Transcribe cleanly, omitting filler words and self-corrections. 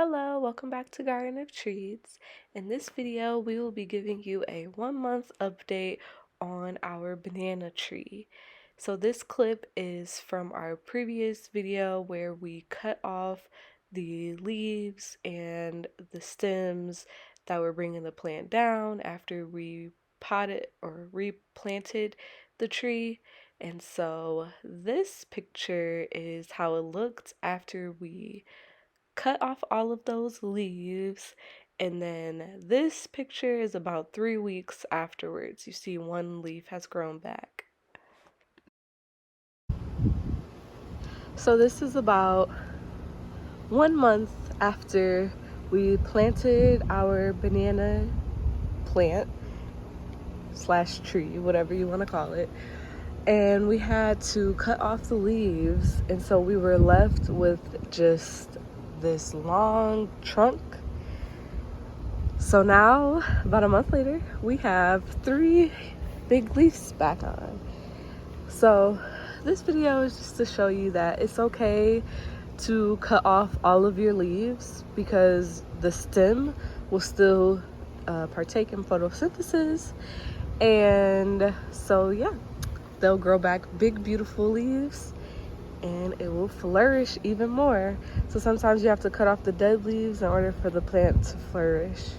Hello, welcome back to Garden of Treats. In this video, we will be giving you a 1 month update on our banana tree. So this clip is from our previous video where we cut off the leaves and the stems that were bringing the plant down after we potted or replanted the tree. And so this picture is how it looked after we cut off all of those leaves, and then this picture is about 3 weeks afterwards. You see one leaf has grown back. So this is about 1 month after we planted our banana plant slash tree, whatever you want to call it, and we had to cut off the leaves, and so we were left with just this long trunk. So now, about a month later, we have 3 big leaves back on. So this video is just to show you that it's okay to cut off all of your leaves because the stem will still partake in photosynthesis. And so yeah, they'll grow back big beautiful leaves and it will flourish even more. So sometimes you have to cut off the dead leaves in order for the plant to flourish.